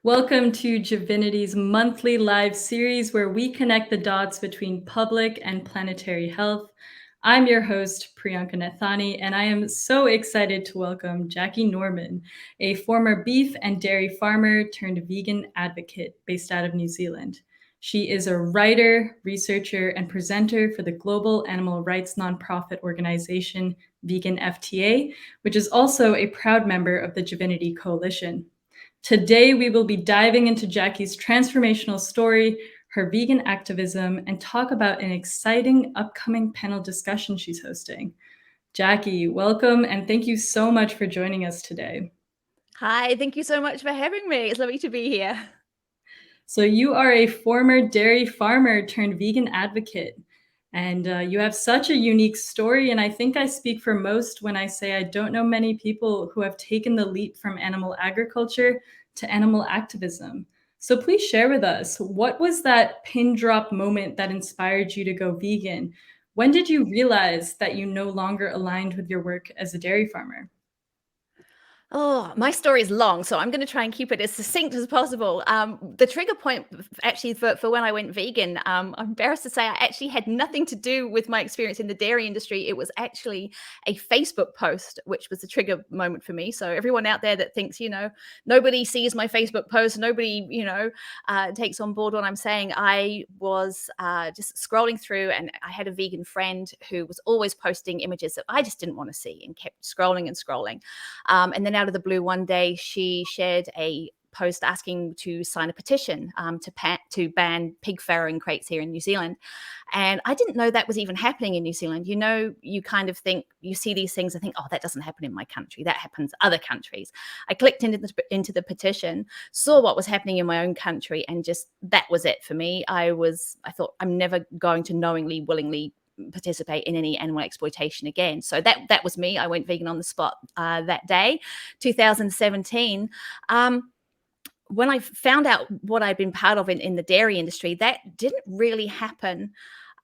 Welcome to JIVINITI's monthly live series where we connect the dots between public and planetary health. I'm your host, Priyanka Nathani, and I am so excited to welcome Jackie Norman, a former beef and dairy farmer turned vegan advocate based out of New Zealand. She is a writer, researcher, and presenter for the global animal rights nonprofit organization Vegan FTA, which is also a proud member of the JIVINITI Coalition. Today, we will be diving into Jackie's transformational story, her vegan activism, and talk about an exciting upcoming panel discussion she's hosting. Jackie, welcome, and thank you so much for joining us today. Hi, thank you so much for having me. It's lovely to be here. So, you are a former dairy farmer turned vegan advocate, and you have such a unique story. And I think I speak for most when I say I don't know many people who have taken the leap from animal agriculture to animal activism. So, please share with us, what was that pin drop moment that inspired you to go vegan? When did you realize that you no longer aligned with your work as a dairy farmer? Oh, my story is long, so I'm going to try and keep it as succinct as possible. The trigger point, actually, for when I went vegan, I'm embarrassed to say I actually had nothing to do with my experience in the dairy industry. It was actually a Facebook post, which was the trigger moment for me. So everyone out there that thinks, nobody sees my Facebook post, nobody, takes on board what I'm saying. I was just scrolling through, and I had a vegan friend who was always posting images that I just didn't want to see, and kept scrolling and scrolling. And then out of the blue, one day she shared a post asking to sign a petition to ban pig farrowing crates here in New Zealand. And I didn't know that was even happening in New Zealand. You kind of think, you see these things and think, oh, that doesn't happen in my country. That happens other countries. I clicked into the petition, saw what was happening in my own country, and just that was it for me. I thought, I'm never going to knowingly, willingly participate in any animal exploitation again. So that was me. I went vegan on the spot that day, 2017. When I found out what I'd been part of in the dairy industry, that didn't really happen.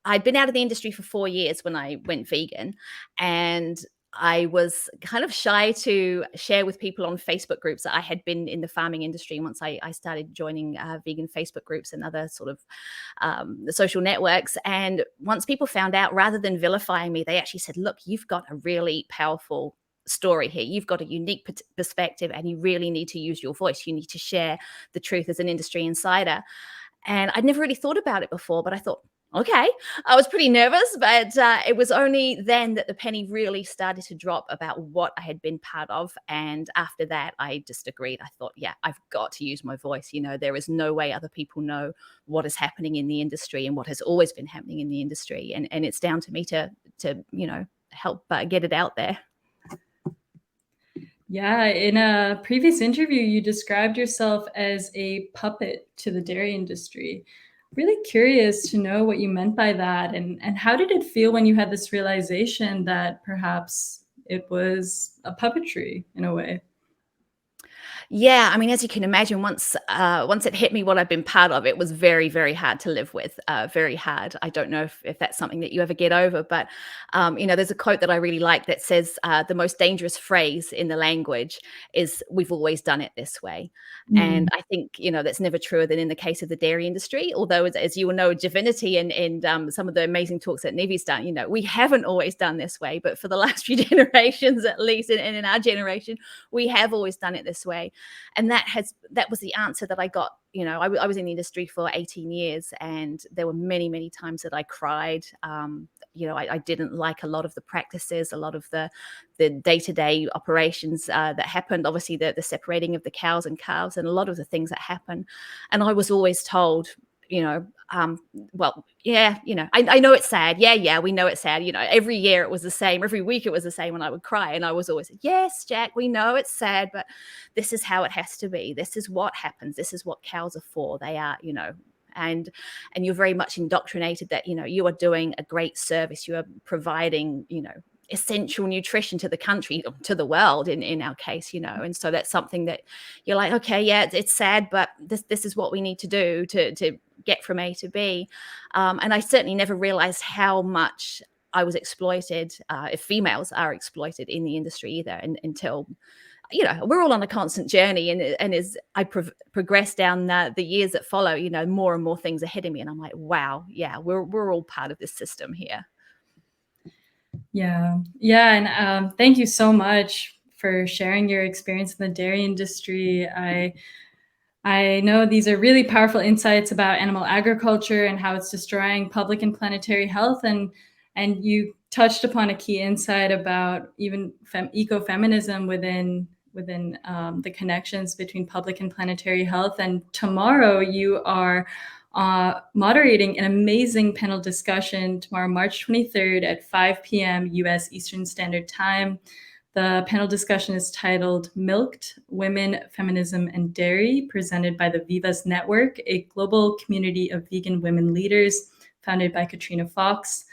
I'd been out of the industry for 4 years when I went vegan, and I was kind of shy to share with people on Facebook groups that I had been in the farming industry. And once I started joining vegan Facebook groups and other sort of social networks, and once people found out, rather than vilifying me, they actually said, look, you've got a really powerful story here. You've got a unique perspective, and you really need to use your voice. You need to share the truth as an industry insider. And I'd never really thought about it before, but I thought, okay. I was pretty nervous, but it was only then that the penny really started to drop about what I had been part of. And after that, I just agreed. I thought, yeah, I've got to use my voice. There is no way other people know what is happening in the industry and what has always been happening in the industry. And it's down to me to help get it out there. Yeah, in a previous interview, you described yourself as a puppet to the dairy industry. Really curious to know what you meant by that, and how did it feel when you had this realization that perhaps it was a puppetry in a way? Yeah, I mean, as you can imagine, once it hit me what I've been part of, it was very, very hard to live with. Very hard. I don't know if that's something that you ever get over, but there's a quote that I really like that says, "The most dangerous phrase in the language is we've always done it this way." And I think that's never truer than in the case of the dairy industry. Although, as you will know, Divinity and some of the amazing talks that Nivi's done, we haven't always done this way, but for the last few generations, at least, and in our generation, we have always done it this way. And that was the answer that I got. I was in the industry for 18 years, and there were many, many times that I cried. I didn't like a lot of the practices, a lot of the day-to-day operations that happened. Obviously, the separating of the cows and calves, and a lot of the things that happen. And I was always told, well, yeah, I know it's sad. Yeah, we know it's sad. Every year it was the same. Every week it was the same, and I would cry. And I was always, yes, Jack, we know it's sad, but this is how it has to be. This is what happens. This is what cows are for. They are, and you're very much indoctrinated that, you are doing a great service. You are providing, essential nutrition to the country, to the world in our case, and so that's something that you're like, okay, yeah, it's sad, but this is what we need to do to get from A to B. And I certainly never realized how much I was exploited, if females are exploited in the industry either, until you know, we're all on a constant journey, and as I progress down the years that follow, you know, more and more things are hitting me, and I'm like, wow, yeah, we're all part of this system here. Yeah, yeah, and thank you so much for sharing your experience in the dairy industry. I know these are really powerful insights about animal agriculture and how it's destroying public and planetary health, and you touched upon a key insight about even ecofeminism within the connections between public and planetary health. And tomorrow you are moderating an amazing panel discussion tomorrow, March 23rd at 5 p.m. U.S. Eastern Standard Time. The panel discussion is titled Milked Women, Feminism, and Dairy, presented by the Vivas Network, a global community of vegan women leaders founded by Katrina Fox.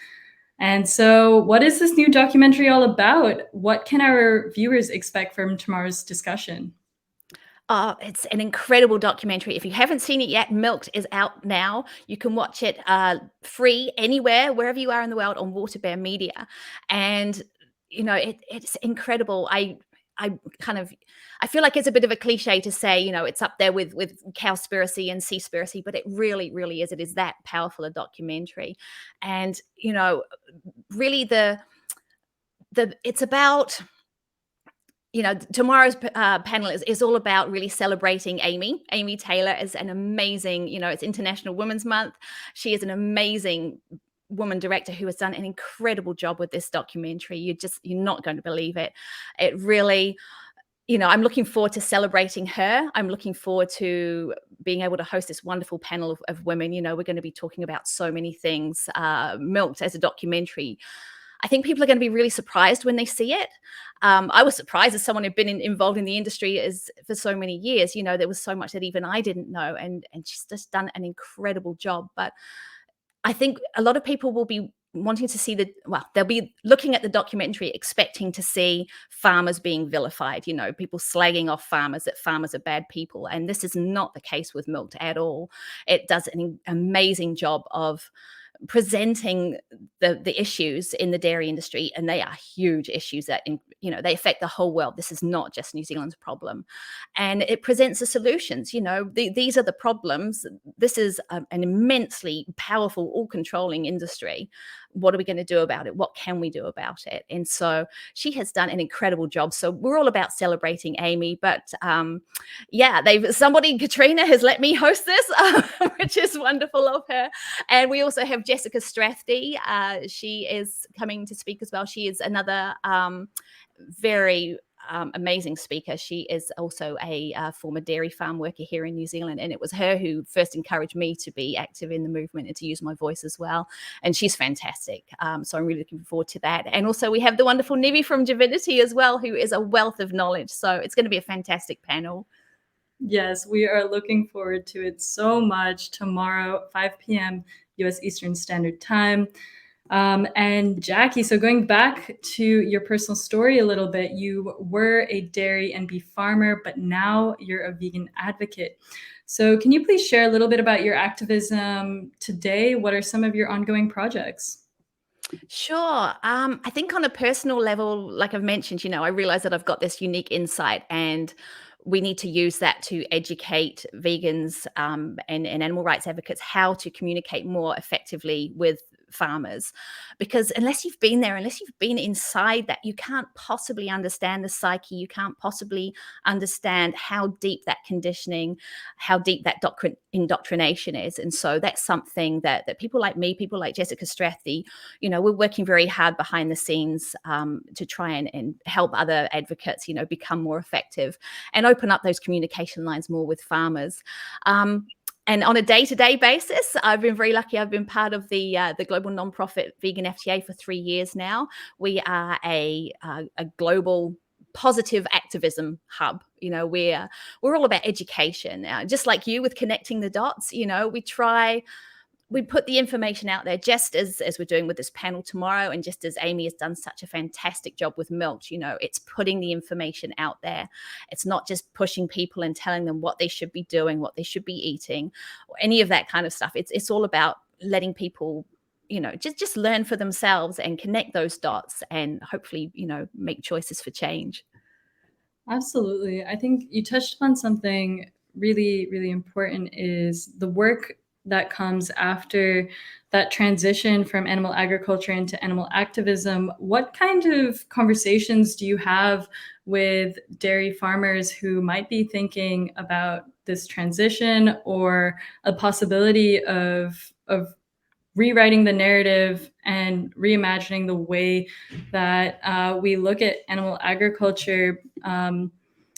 And so, what is this new documentary all about? What can our viewers expect from tomorrow's discussion? It's an incredible documentary. If you haven't seen it yet, Milked is out now. You can watch it free anywhere, wherever you are in the world, on Water Bear Media. And you know, it's incredible. I kind of, I feel like it's a bit of a cliche to say, you know, it's up there with Cowspiracy and Seaspiracy, but it really, really is. It is that powerful a documentary, and you know, really it's about, you know, tomorrow's panel is all about really celebrating Amy. Amy Taylor is an amazing, you know, it's International Women's Month. She is an amazing woman director who has done an incredible job with this documentary. You're not going to believe it. It really, you know, I'm looking forward to celebrating her. I'm looking forward to being able to host this wonderful panel of women. You know, we're going to be talking about so many things. Milked as a documentary, I think people are going to be really surprised when they see it. I was surprised as someone who'd been involved in the industry for so many years. You know, there was so much that even I didn't know, and she's just done an incredible job. But I think a lot of people will be wanting to see they'll be looking at the documentary expecting to see farmers being vilified, you know, people slagging off farmers, that farmers are bad people. And this is not the case with Milked at all. It does an amazing job of presenting the issues in the dairy industry, and they are huge issues that, you know, they affect the whole world. This is not just New Zealand's problem, and it presents the solutions. You know, these are the problems. This is an immensely powerful, all-controlling industry. What are we going to do about it? What can we do about it? And so she has done an incredible job. So we're all about celebrating Amy, but yeah, Katrina has let me host this, which is wonderful of her. And we also have Jessica Strathdy. She is coming to speak as well. She is another very amazing speaker. She is also a former dairy farm worker here in New Zealand, and it was her who first encouraged me to be active in the movement and to use my voice as well. And she's fantastic. So I'm really looking forward to that. And also we have the wonderful Nivi from JIVINITI as well, who is a wealth of knowledge. So it's going to be a fantastic panel. Yes, we are looking forward to it so much. Tomorrow, 5 p.m. U.S. Eastern Standard Time. And Jackie, so going back to your personal story a little bit, you were a dairy and beef farmer, but now you're a vegan advocate. So can you please share a little bit about your activism today? What are some of your ongoing projects? Sure. I think on a personal level, like I've mentioned, you know, I realize that I've got this unique insight, and we need to use that to educate vegans and animal rights advocates how to communicate more effectively with farmers, because unless you've been there, unless you've been inside that, you can't possibly understand the psyche. You can't possibly understand how deep that conditioning, how deep that indoctrination is. And so that's something that people like me, people like Jessica Strathdy, you know, we're working very hard behind the scenes to try and help other advocates, you know, become more effective and open up those communication lines more with farmers. And on a day-to-day basis, I've been very lucky. I've been part of the global nonprofit Vegan FTA for 3 years now. We are a global positive activism hub. You know, we're all about education, just like you with connecting the dots. You know, we put the information out there, just as we're doing with this panel tomorrow, and just as Amy has done such a fantastic job with Milked. You know, it's putting the information out there. It's not just pushing people and telling them what they should be doing, what they should be eating, or any of that kind of stuff. It's all about letting people, you know, just learn for themselves and connect those dots, and hopefully, you know, make choices for change. Absolutely. I think you touched upon something really, really important, is the work that comes after that transition from animal agriculture into animal activism. What kind of conversations do you have with dairy farmers who might be thinking about this transition, or a possibility of rewriting the narrative and reimagining the way that we look at animal agriculture?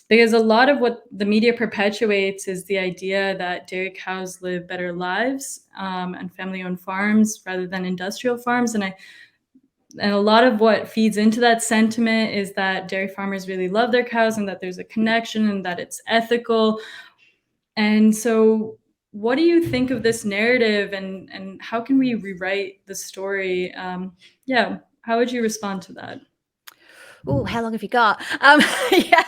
Because a lot of what the media perpetuates is the idea that dairy cows live better lives and family-owned farms rather than industrial farms. And a lot of what feeds into that sentiment is that dairy farmers really love their cows and that there's a connection and that it's ethical. And so what do you think of this narrative, and how can we rewrite the story? Yeah, how would you respond to that? Oh, how long have you got? Yeah.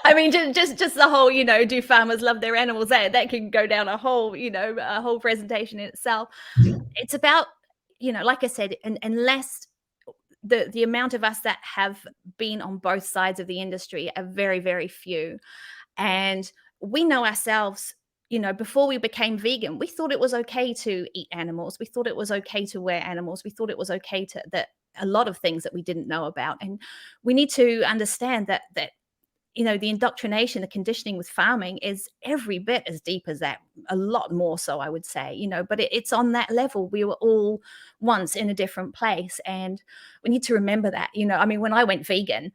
I mean, just the whole, do farmers love their animals? That can go down a whole, a whole presentation in itself. It's about, like I said, unless the amount of us that have been on both sides of the industry are very, very few. And we know ourselves, before we became vegan, we thought it was okay to eat animals. We thought it was okay to wear animals. We thought it was okay to that a lot of things that we didn't know about. And we need to understand that the indoctrination, the conditioning with farming is every bit as deep as that, a lot more so, I would say, but it's on that level. We were all once in a different place. And we need to remember that, I mean, when I went vegan,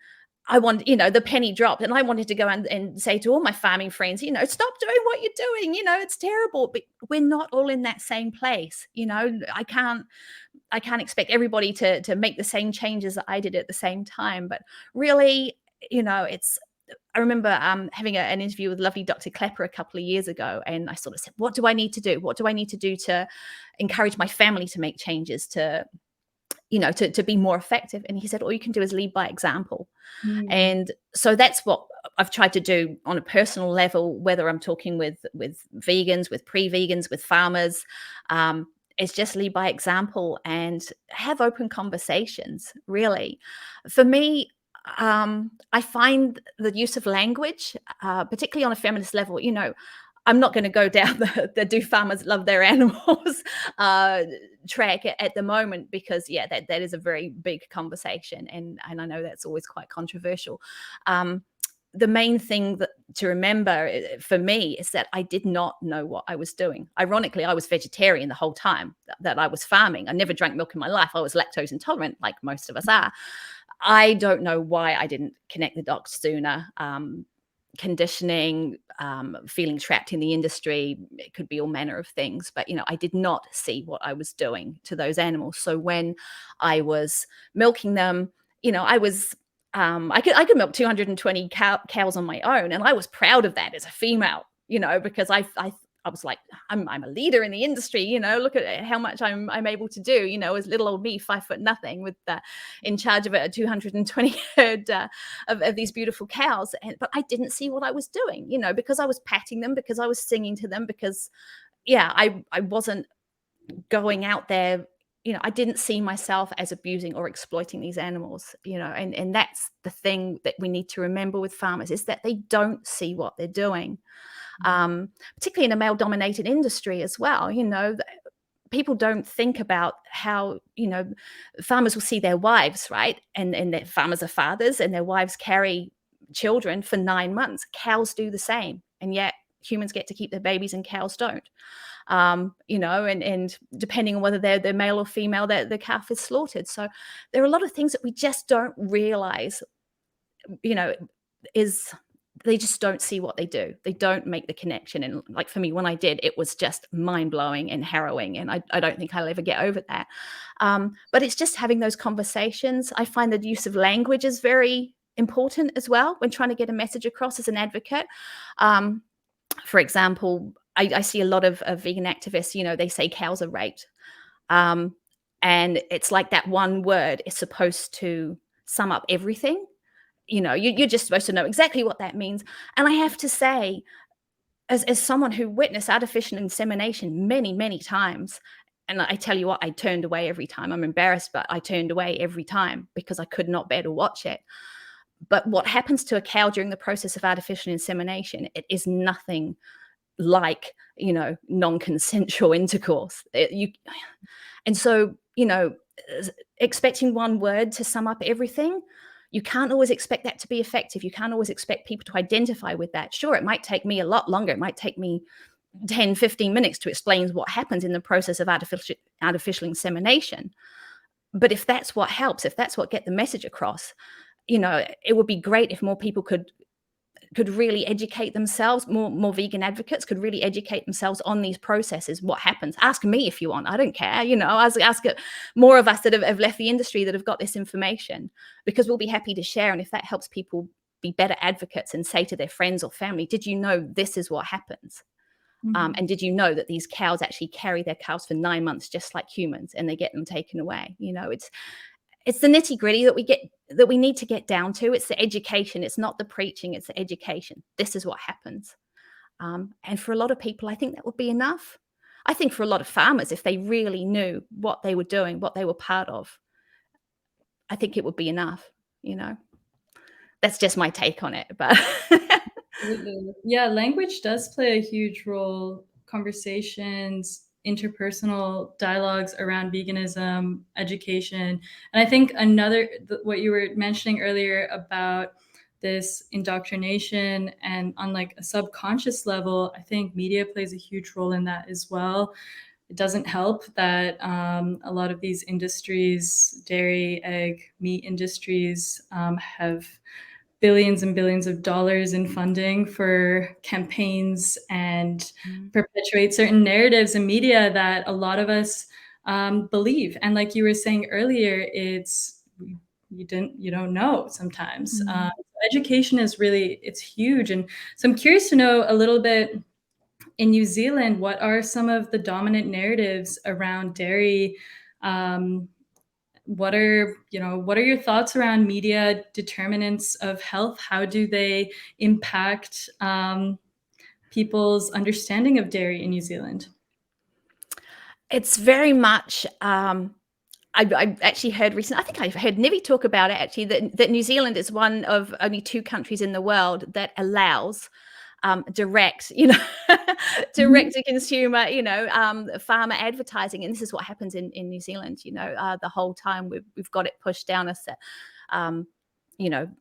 I want, the penny dropped, and I wanted to go and say to all my farming friends, stop doing what you're doing. It's terrible. But we're not all in that same place. I can't expect everybody to make the same changes that I did at the same time. But really, I remember having an interview with lovely Dr. Klepper a couple of years ago, and I sort of said, what do I need to do? What do I need to do to encourage my family to make changes, to be more effective? And he said, all you can do is lead by example. And so that's what I've tried to do on a personal level, whether I'm talking with vegans, with pre-vegans, with farmers. Is just lead by example and have open conversations, really. For me, I find the use of language, particularly on a feminist level, I'm not going to go down the do farmers love their animals track at the moment, because that is a very big conversation, and I know that's always quite controversial. The main thing to remember for me is that I did not know what I was doing. Ironically, I was vegetarian the whole time that I was farming. I never drank milk in my life. I was lactose intolerant, like most of us are. I don't know why I didn't connect the dots sooner. Conditioning, feeling trapped in the industry, it could be all manner of things, but I did not see what I was doing to those animals. So when I was milking them, I was I could milk 220 cows on my own, and I was proud of that as a female, because I was like, I'm a leader in the industry, look at how much I'm able to do, as little old me, 5'0", with in charge of a 220 herd of these beautiful cows. But I didn't see what I was doing, because I was patting them, because I was singing to them, because I wasn't going out there. I didn't see myself as abusing or exploiting these animals, and that's the thing that we need to remember with farmers, is that they don't see what they're doing. Particularly in a male-dominated industry as well. People don't think about how, farmers will see their wives, right? And their farmers are fathers, and their wives carry children for 9 months. Cows do the same, and yet humans get to keep their babies and cows don't. And depending on whether they're male or female, the calf is slaughtered. So there are a lot of things that we just don't realize, they just don't see what they do. They don't make the connection. And like for me, when I did, it was just mind-blowing and harrowing. And I don't think I'll ever get over that. But it's just having those conversations. I find the use of language is very important as well when trying to get a message across as an advocate. For example, I see a lot of vegan activists, they say cows are raped. And it's like that one word is supposed to sum up everything. You're just supposed to know exactly what that means. And I have to say, as someone who witnessed artificial insemination many, many times, and I tell you what, I turned away every time. I'm embarrassed, but I turned away every time because I could not bear to watch it. But what happens to a cow during the process of artificial insemination, it is nothing like, non-consensual intercourse. And so, expecting one word to sum up everything, you can't always expect that to be effective. You can't always expect people to identify with that. Sure, it might take me a lot longer. It might take me 10, 15 minutes to explain what happens in the process of artificial insemination. But if that's what helps, if that's what gets the message across, it would be great if more people could really educate themselves. More vegan advocates could really educate themselves on these processes. What happens? Ask me if you want. I don't care. Ask more of us that have left the industry that have got this information, because we'll be happy to share. And if that helps people be better advocates and say to their friends or family, did you know this is what happens? And did you know that these cows actually carry their calves for 9 months, just like humans, and they get them taken away? It's the nitty gritty that we need to get down to. It's the education. It's not the preaching. It's the education. This is what happens. And for a lot of people, I think that would be enough. I think for a lot of farmers, if they really knew what they were doing, what they were part of, I think it would be enough. That's just my take on it. But yeah, language does play a huge role. Conversations, interpersonal dialogues around veganism, education. And I think what you were mentioning earlier about this indoctrination and on like a subconscious level, I think media plays a huge role in that as well. It doesn't help that a lot of these industries, dairy, egg, meat industries, have billions and billions of dollars in funding for campaigns and perpetuate certain narratives in media that a lot of us believe. And like you were saying earlier, you don't know sometimes. Education is it's huge. And so I'm curious to know a little bit, in New Zealand, what are some of the dominant narratives around dairy? What are your thoughts around media determinants of health? How do they impact people's understanding of dairy in New Zealand? it's very much, I actually heard recently, I think I've heard Nivi talk about it actually, that New Zealand is one of only 2 countries in the world that allows direct to consumer, farmer advertising. And this is what happens in New Zealand, the whole time we've got it pushed down us that,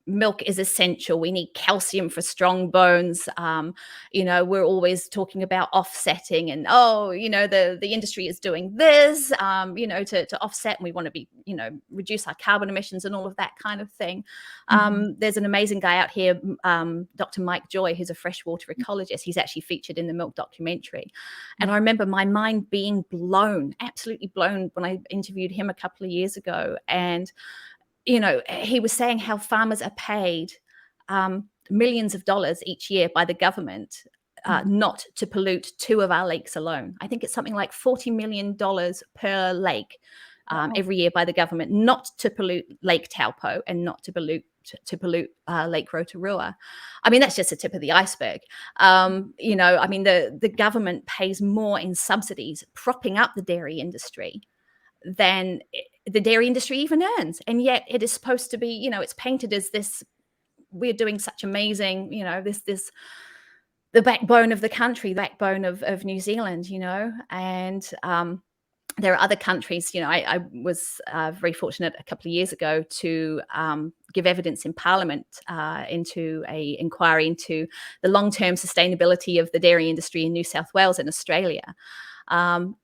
milk is essential. We need calcium for strong bones. We're always talking about offsetting and, the industry is doing this, to offset. And we want to be, reduce our carbon emissions and all of that kind of thing. There's an amazing guy out here, Dr. Mike Joy, who's a freshwater ecologist. He's actually featured in the Milk documentary. And I remember my mind being blown, absolutely blown, when I interviewed him a couple of years ago. And he was saying how farmers are paid millions of dollars each year by the government not to pollute 2 of our lakes alone. I think it's something like $40 million per lake every year by the government, not to pollute Lake Taupo and not to pollute Lake Rotorua. I mean, that's just the tip of the iceberg. The government pays more in subsidies propping up the dairy industry than the dairy industry even earns. And yet it is supposed to be, it's painted as this, we're doing such amazing, the backbone of the country, the backbone of New Zealand, and there are other countries, I was very fortunate a couple of years ago to give evidence in Parliament into an inquiry into the long-term sustainability of the dairy industry in New South Wales and Australia. And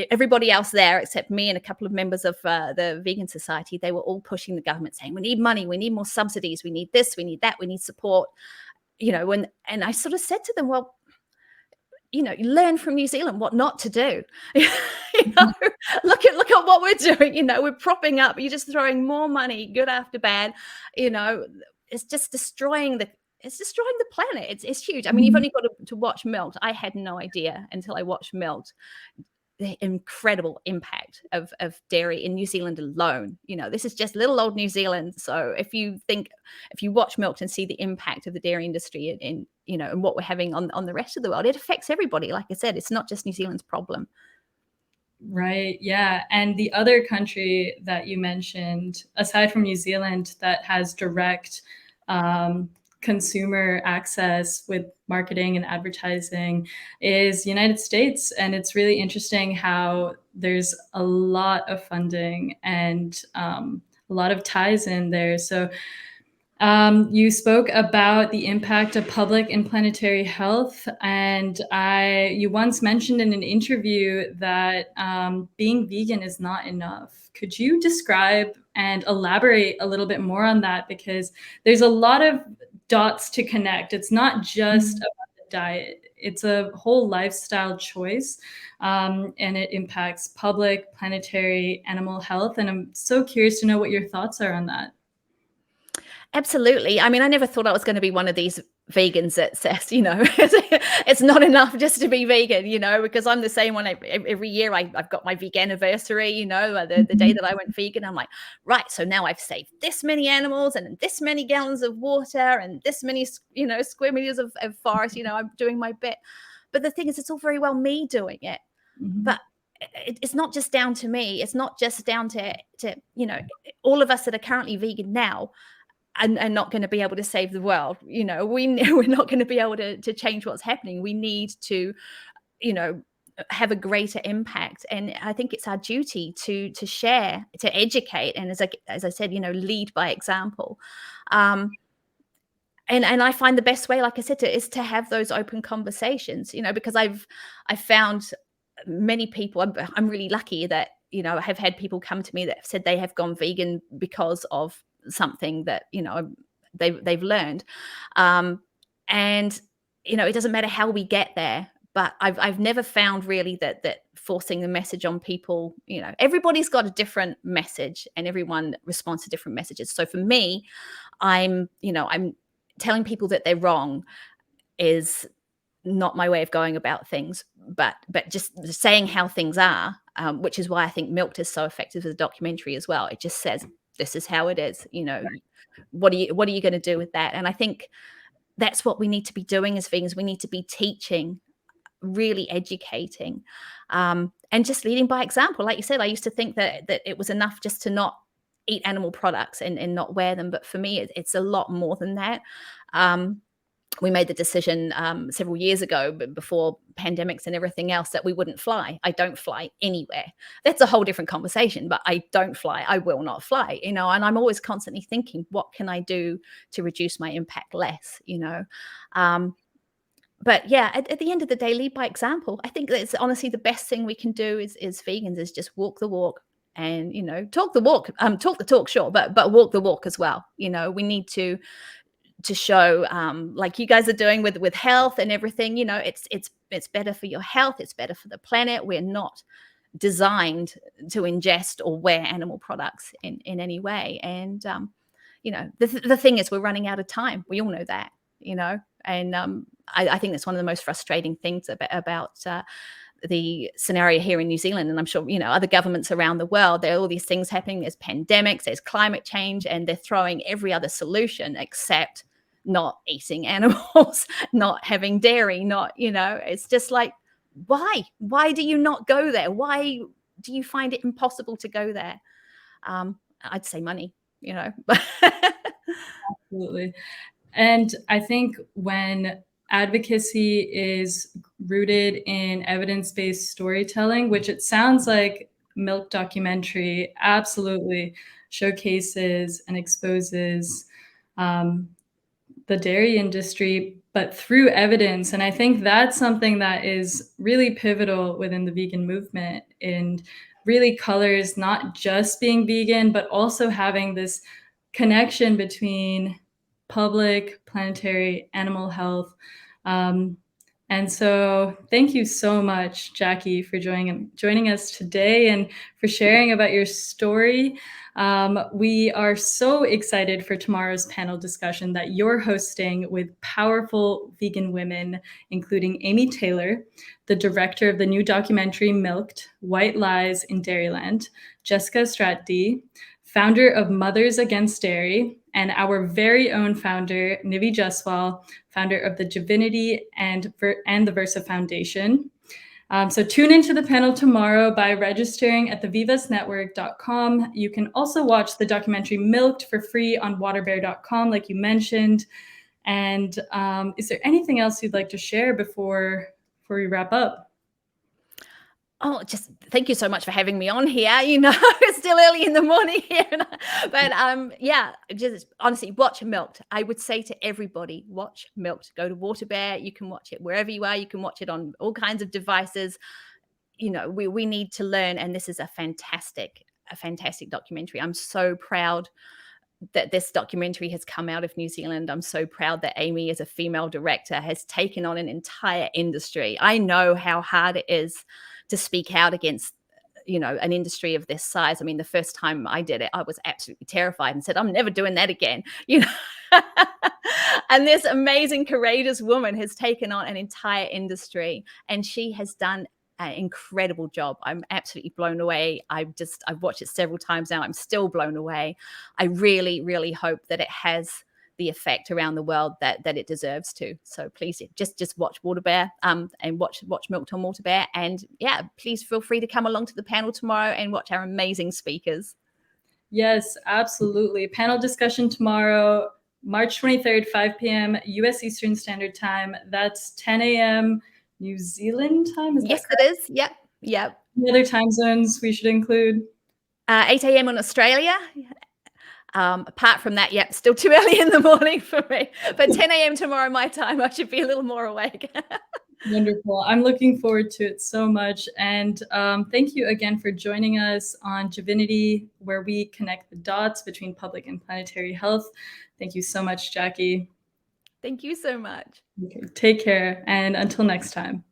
everybody else there except me and a couple of members of the Vegan Society, they were all pushing the government, saying, we need money, we need more subsidies, we need this, we need that, we need support. And I sort of said to them, well, learn from New Zealand what not to do. Look at what we're doing. We're propping up. You're just throwing more money, good after bad. It's just destroying the planet. It's huge. I mean, you've only got to watch Milk. I had no idea until I watched Milk the incredible impact of dairy in New Zealand alone. This is just little old New Zealand. So if you watch Milk and see the impact of the dairy industry and what we're having on the rest of the world, it affects everybody. Like I said, it's not just New Zealand's problem. Right. Yeah. And the other country that you mentioned, aside from New Zealand, that has direct um, consumer access with marketing and advertising is United States. And it's really interesting how there's a lot of funding and a lot of ties in there. So you spoke about the impact of public and planetary health, and you once mentioned in an interview that being vegan is not enough. Could you describe and elaborate a little bit more on that? Because there's a lot of dots to connect. It's not just about the diet; it's a whole lifestyle choice, and it impacts public, planetary, animal health. And I'm so curious to know what your thoughts are on that. Absolutely. I mean, I never thought I was going to be one of these vegans that says, it's not enough just to be vegan, because I'm the same one every year. I've got my vegan anniversary, the day that I went vegan. I'm like, right, so now I've saved this many animals and this many gallons of water and this many, square meters of forest, I'm doing my bit. But the thing is, it's all very well me doing it. Mhm. But it's not just down to me. It's not just down to all of us that are currently vegan now and not going to be able to save the world. We're not going to be able to change what's happening. We need to, have a greater impact. And I think it's our duty to share, to educate, and as I said, lead by example. And I find the best way, like I said, is to have those open conversations, because I've found many people, I'm really lucky that, I have had people come to me that have said they have gone vegan because of something that, they've learned. And, it doesn't matter how we get there, but I've never found really that forcing the message on people, everybody's got a different message and everyone responds to different messages. So for me, I'm telling people that they're wrong is not my way of going about things, but just saying how things are, which is why I think Milked is so effective as a documentary as well. It just says, this is how it is, what are you going to do with that? And I think that's what we need to be doing as vegans. We need to be teaching, really educating, and just leading by example. Like you said, I used to think that it was enough just to not eat animal products and not wear them. But for me, it's a lot more than that. We made the decision several years ago, before pandemics and everything else, that we wouldn't fly. I don't fly anywhere. That's a whole different conversation, but I don't fly. I will not fly, and I'm always constantly thinking, what can I do to reduce my impact less, But yeah, at the end of the day, lead by example. I think that's honestly the best thing we can do is vegans, is just walk the walk and, talk the walk, talk the talk, sure, but walk the walk as well. We need to show, like you guys are doing with health and everything, it's better for your health. It's better for the planet. We're not designed to ingest or wear animal products in any way. And, the thing is, we're running out of time. We all know that, and I think that's one of the most frustrating things about the scenario here in New Zealand. And I'm sure, other governments around the world, there are all these things happening. There's pandemics, there's climate change, and they're throwing every other solution except not eating animals, not having dairy, it's just like, why do you not go there? Why do you find it impossible to go there? I'd say money, Absolutely. And I think when advocacy is rooted in evidence-based storytelling, which it sounds like Milk documentary absolutely showcases and exposes um, the dairy industry, but through evidence. And I think that's something that is really pivotal within the vegan movement and really colors not just being vegan, but also having this connection between public, planetary, animal health. Um, and so thank you so much, Jackie, for joining us today and for sharing about your story. We are so excited for tomorrow's panel discussion that you're hosting with powerful vegan women, including Amy Taylor, the director of the new documentary Milked, White Lies in Dairyland, Jessica Stratdy, founder of Mothers Against Dairy, and our very own founder, Nivi Jaswal, founder of the JIVINITI and the Versa Foundation. So tune into the panel tomorrow by registering at thevivasnetwork.com. You can also watch the documentary Milked for free on waterbear.com, like you mentioned. And is there anything else you'd like to share before we wrap up? Oh, just thank you so much for having me on here. You know, it's still early in the morning here. But yeah, just honestly, watch Milked. I would say to everybody, watch Milked. Go to Water Bear. You can watch it wherever you are. You can watch it on all kinds of devices. You know, we need to learn, and this is a fantastic documentary. I'm so proud that this documentary has come out of New Zealand. I'm so proud that Amy, as a female director, has taken on an entire industry. I know how hard it is to speak out against, you know, an industry of this size. I mean, the first time I did it, I was absolutely terrified and said, I'm never doing that again, you know. And this amazing, courageous woman has taken on an entire industry, and she has done an incredible job. I'm absolutely blown away. I've watched it several times now. I'm still blown away. I really, really hope that it has the effect around the world that it deserves to. So please just watch Water Bear and watch Milked on Water Bear. And yeah, please feel free to come along to the panel tomorrow and watch our amazing speakers. Yes, absolutely. Panel discussion tomorrow, March 23rd, 5 p.m. U.S. Eastern Standard Time. That's 10 a.m. New Zealand time? Yes, it is. Yep. Yep. Any other time zones we should include? 8 a.m. on Australia. Apart from that, yep, still too early in the morning for me. But 10 a.m. tomorrow, my time, I should be a little more awake. Wonderful. I'm looking forward to it so much. And thank you again for joining us on JIVINITI, where we connect the dots between public and planetary health. Thank you so much, Jackie. Thank you so much. Okay, take care. And until next time.